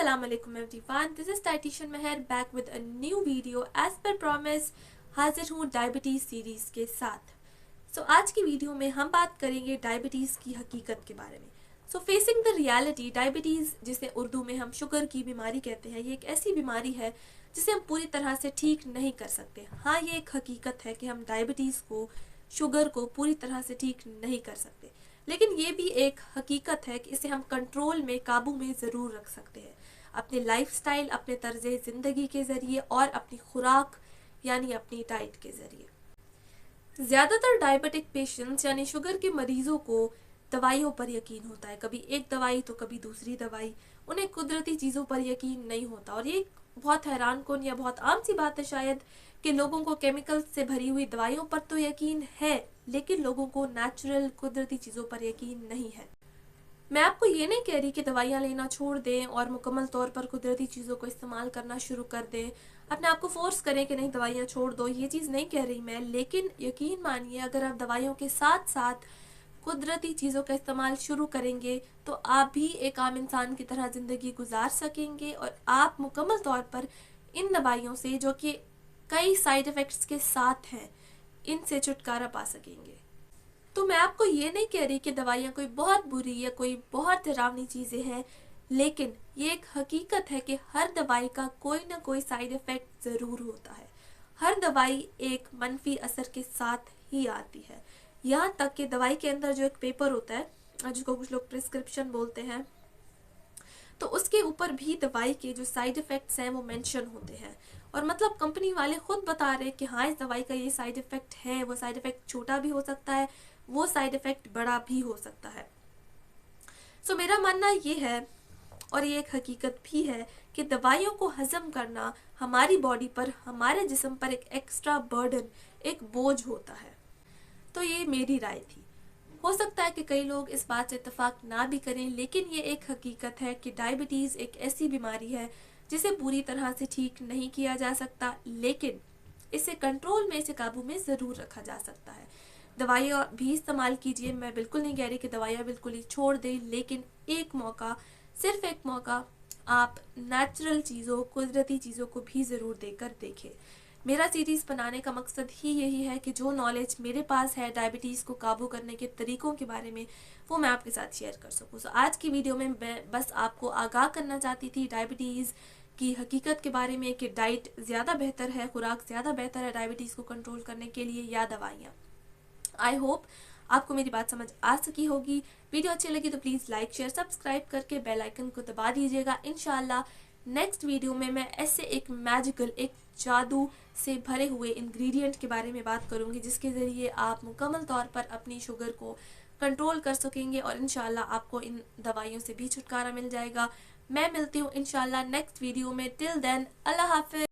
Assalamualaikum everyone, this is Dietitian Meher back with a new video as per promise. हाजिर हूँ diabetes series के साथ. आज की वीडियो में हम बात करेंगे डायबिटीज़ की हकीकत के बारे में. फेसिंग द रियलिटी, डायबिटीज़ जिसे उर्दू में हम शुगर की बीमारी कहते हैं, ये एक ऐसी बीमारी है जिसे हम पूरी तरह से ठीक नहीं कर सकते. हाँ, ये एक हकीकत है कि हम डायबिटीज़ को, शुगर को पूरी तरह से ठीक नहीं कर सकते, लेकिन ये भी एक हकीकत है कि इसे हम कंट्रोल में, काबू में ज़रूर रख सकते हैं अपने लाइफस्टाइल, अपने तर्ज़ ज़िंदगी के ज़रिए और अपनी खुराक यानी अपनी डाइट के ज़रिए. ज़्यादातर डायबिटिक पेशेंट्स यानी शुगर के मरीज़ों को दवाइयों पर यकीन होता है. कभी एक दवाई तो कभी दूसरी दवाई. उन्हें कुदरती चीज़ों पर यकीन नहीं होता. और ये बहुत हैरान कौन या बहुत आम सी बात है शायद कि लोगों को केमिकल से भरी हुई दवाइयों पर तो यकीन है, लेकिन लोगों को नेचुरल कुदरती चीज़ों पर यकीन नहीं है. मैं आपको ये नहीं कह रही कि दवाइयाँ लेना छोड़ दें और मुकम्मल तौर पर कुदरती चीज़ों को इस्तेमाल करना शुरू कर दें, अपने आप को फोर्स करें कि नहीं दवाइयाँ छोड़ दो, ये चीज़ नहीं कह रही मैं. लेकिन यकीन मानिए, अगर आप दवाइयों के साथ साथ कुदरती चीज़ों का इस्तेमाल शुरू करेंगे तो आप भी एक आम इंसान की तरह ज़िंदगी गुजार सकेंगे और आप मुकम्मल तौर पर इन दवाइयों से, जो कि कई साइड इफ़ेक्ट्स के साथ हैं, इनसे छुटकारा पा सकेंगे. तो मैं आपको ये नहीं कह रही कि दवाइयाँ कोई बहुत बुरी या कोई बहुत डरावनी चीज़ें हैं, लेकिन ये एक हकीकत है कि हर दवाई का कोई ना कोई साइड इफ़ेक्ट ज़रूर होता है. हर दवाई एक मनफी असर के साथ ही आती है. यहाँ तक कि दवाई के अंदर जो एक पेपर होता है, जिसको कुछ लोग प्रिस्क्रिप्शन बोलते हैं, तो उसके ऊपर भी दवाई के जो साइड इफ़ेक्ट्स हैं वो मेंशन होते हैं. और मतलब कंपनी वाले खुद बता रहे हैं कि हाँ, इस दवाई का ये साइड इफ़ेक्ट है. वो साइड इफ़ेक्ट छोटा भी हो सकता है, वो साइड इफ़ेक्ट बड़ा भी हो सकता है. मेरा मानना ये है, और ये एक हकीकत भी है, कि दवाइयों को हज़म करना हमारी बॉडी पर, हमारे जिस्म पर एक एक्स्ट्रा बर्डन, एक बोझ होता है. तो ये मेरी राय थी. हो सकता है कि कई लोग इस बात से इत्तेफाक ना भी करें, लेकिन ये एक हकीकत है कि डायबिटीज़ एक ऐसी बीमारी है जिसे पूरी तरह से ठीक नहीं किया जा सकता, लेकिन इसे कंट्रोल में, इसे काबू में ज़रूर रखा जा सकता है. दवाइयाँ भी इस्तेमाल कीजिए, मैं बिल्कुल नहीं कह रही कि दवाइयाँ बिल्कुल ही छोड़ दें, लेकिन एक मौका, सिर्फ एक मौका आप नेचुरल चीज़ों, कुदरती चीज़ों को भी ज़रूर देकर देखें. मेरा सीरीज़ बनाने का मकसद ही यही है कि जो नॉलेज मेरे पास है डायबिटीज़ को काबू करने के तरीक़ों के बारे में, वो मैं आपके साथ शेयर कर सकूँ. आज की वीडियो में मैं बस आपको आगाह करना चाहती थी डायबिटीज़ की हकीकत के बारे में, कि डाइट ज़्यादा बेहतर है, खुराक ज़्यादा बेहतर है डायबिटीज़ को कंट्रोल करने के लिए, या दवाइयाँ. आई होप आपको मेरी बात समझ आ सकी होगी. वीडियो अच्छी लगी तो प्लीज़ लाइक, शेयर, सब्सक्राइब करके बेल आइकन को दबा दीजिएगा. इंशाल्लाह नेक्स्ट वीडियो में मैं ऐसे एक मैजिकल, एक जादू से भरे हुए इंग्रेडिएंट के बारे में बात करूंगी, जिसके ज़रिए आप मुकम्मल तौर पर अपनी शुगर को कंट्रोल कर सकेंगे और इंशाल्लाह आपको इन दवाइयों से भी छुटकारा मिल जाएगा. मैं मिलती हूँ इंशाल्लाह नेक्स्ट वीडियो में. टिल देन, अल्लाह हाफ़िज़.